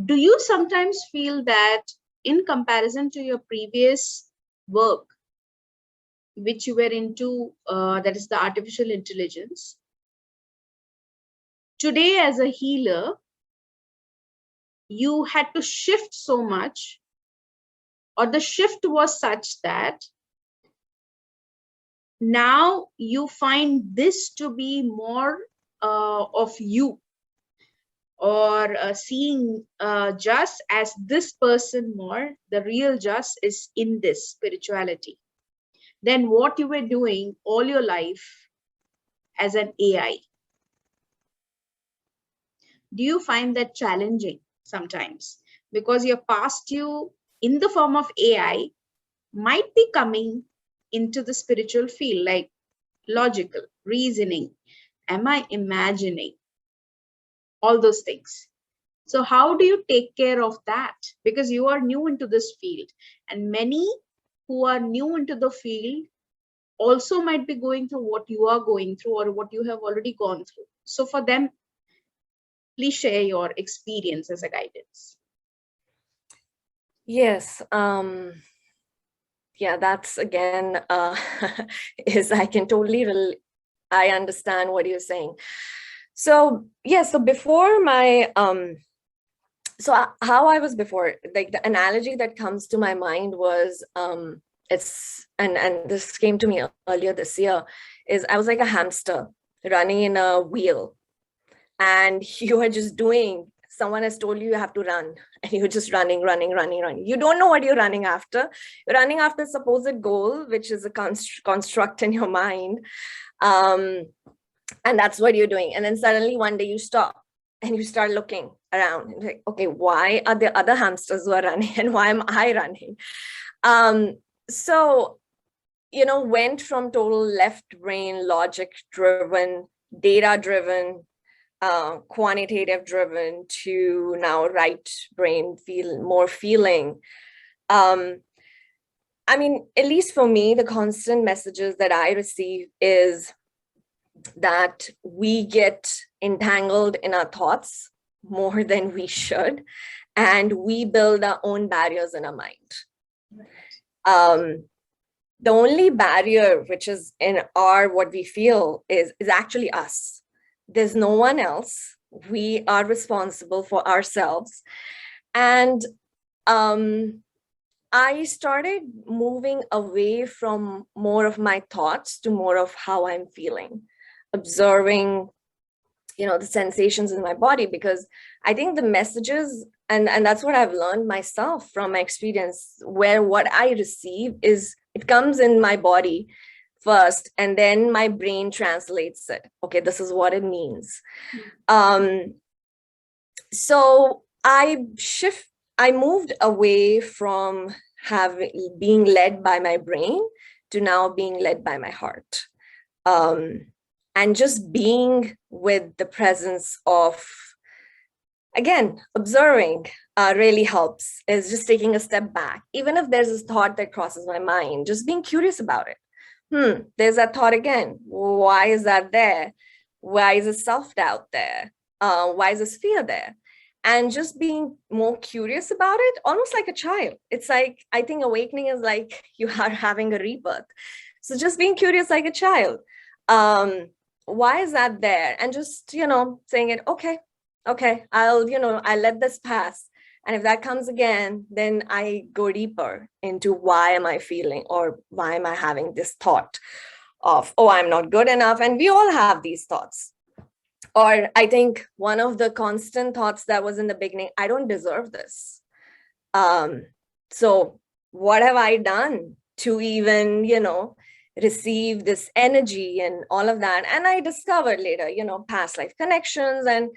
Do you sometimes feel that in comparison to your previous work, which you were into, that is the artificial intelligence, today as a healer, you had to shift so much, or the shift was such that now you find this to be more of you, or seeing Jas as this person more, the real Jas is in this spirituality, than what you were doing all your life as an AI? Do you find that challenging sometimes? Because your past you in the form of AI might be coming into the spiritual field, like logical, reasoning, am I imagining, all those things. So how do you take care of that? Because you are new into this field, and many who are new into the field also might be going through what you are going through or what you have already gone through. So for them, please share your experience as a guidance. Yes. Yeah, that's again, is I can totally, I understand what you're saying. So yeah, so before my, how I was before, like the analogy that comes to my mind was, and this came to me earlier this year, is I was like a hamster running in a wheel, and you are just doing, someone has told you you have to run, and you're just running. You don't know what you're running after. You're running after a supposed goal, which is a construct in your mind. And that's what you're doing. And then suddenly one day you stop and you start looking around and like, okay, why are there other hamsters who are running and why am I running? So, went from total left brain, logic driven, data driven, quantitative driven to now right brain, more feeling. I mean, at least for me, the constant messages that I receive is that we get entangled in our thoughts more than we should, and we build our own barriers in our mind. The only barrier which is in what we feel is actually us. There's no one else. We are responsible for ourselves. And I started moving away from more of my thoughts to more of how I'm feeling, observing, the sensations in my body, because I think the messages, and that's what I've learned myself from my experience, where what I receive is, it comes in my body first, and then my brain translates it. Okay, this is what it means. So I moved away from being led by my brain to now being led by my heart. And just being with the presence of, again, observing really helps, is just taking a step back. Even if there's this thought that crosses my mind, just being curious about it. There's that thought again. Why is that there? Why is this self-doubt there? Why is this fear there? And just being more curious about it, almost like a child. It's like, I think awakening is like you are having a rebirth. So just being curious like a child. Why is that there? And just, saying it, okay, I'll let this pass. And if that comes again, then I go deeper into why am I feeling, or why am I having this thought of, oh, I'm not good enough. And we all have these thoughts. Or I think one of the constant thoughts that was in the beginning, I don't deserve this. So what have I done to even, receive this energy and all of that? And I discovered later, past life connections, and,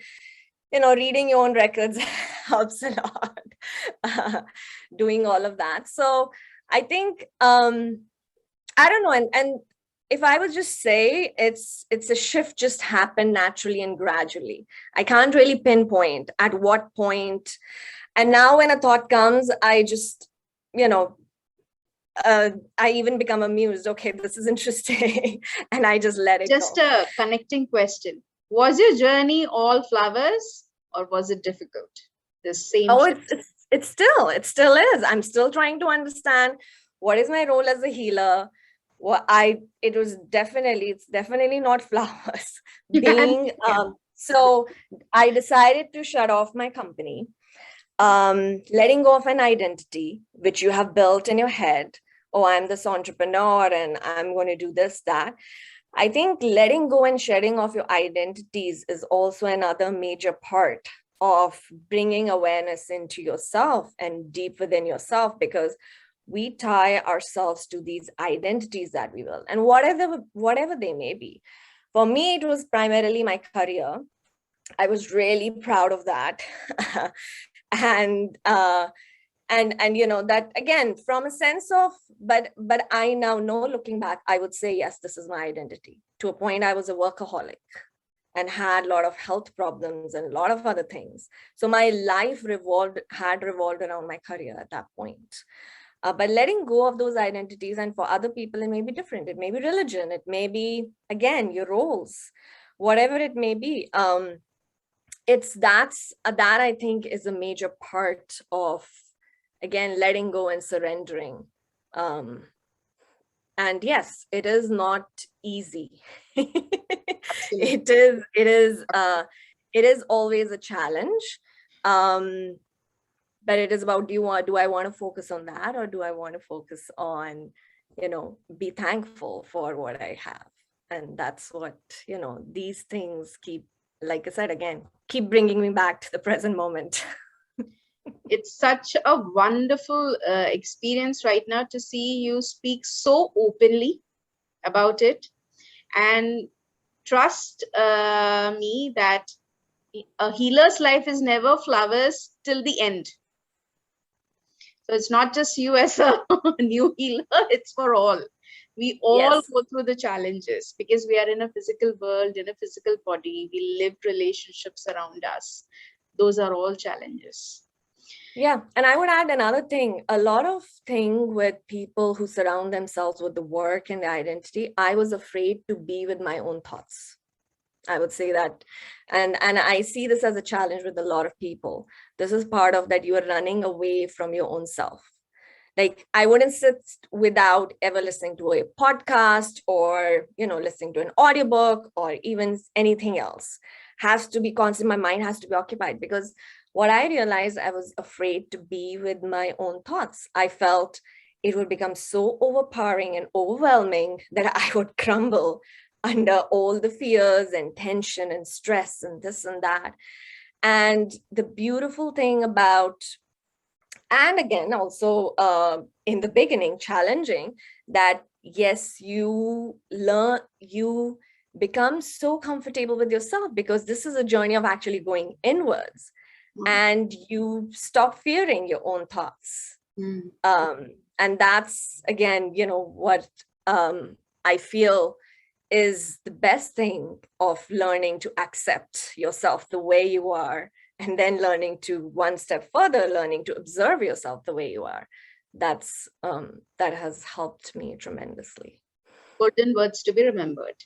reading your own records helps a lot, doing all of that. So I think, I don't know. And if I would just say it's a shift just happened naturally and gradually. I can't really pinpoint at what point. And now when a thought comes, I just, I even become amused. Okay, this is interesting. And I just let it go. Just a connecting question. Was your journey all flowers, or was it difficult? the same Oh, shift? it still is. I'm still trying to understand what is my role as a healer. It's definitely not flowers. Being Yeah. so I decided to shut off my company, letting go of an identity which you have built in your head. Oh, I'm this entrepreneur and I'm going to do this, that. I think letting go and shedding of your identities is also another major part of bringing awareness into yourself and deep within yourself, because we tie ourselves to these identities that we will, and whatever they may be. For me, it was primarily my career. I was really proud of that. and that, again, from a sense of, but I now know, looking back, I would say yes, this is my identity. To a point, I was a workaholic and had a lot of health problems and a lot of other things. So my life had revolved around my career at that point. But letting go of those identities, and for other people it may be different, it may be religion, it may be, again, your roles, whatever it may be. That I think is a major part of, again, letting go and surrendering. And yes, it is not easy. Absolutely. It is always a challenge. But it is about, do I want to focus on that, or do I want to focus on, be thankful for what I have? And that's what, these things keep, like I said, again, keep bringing me back to the present moment. It's such a wonderful experience right now to see you speak so openly about it, and trust me that a healer's life is never flowers till the end. So it's not just you as a new healer, it's for all. We all Yes. go through the challenges because we are in a physical world, in a physical body. We live relationships around us. Those are all challenges. Yeah. And I would add another thing, a lot of thing with people who surround themselves with the work and the identity. I was afraid to be with my own thoughts. I would say that. And I see this as a challenge with a lot of people. This is part of that, you are running away from your own self. Like, I wouldn't sit without ever listening to a podcast, or, listening to an audiobook, or even anything else. Has to be constant. My mind has to be occupied, because what I realized, I was afraid to be with my own thoughts. I felt it would become so overpowering and overwhelming that I would crumble under all the fears and tension and stress and this and that. And the beautiful thing about, and again, also in the beginning, challenging, that yes, you become so comfortable with yourself, because this is a journey of actually going inwards, Mm. and you stop fearing your own thoughts. Mm. And that's, again, what I feel is the best thing of learning to accept yourself the way you are, and then learning to, one step further, learning to observe yourself the way you are. That has helped me tremendously. Golden words to be remembered.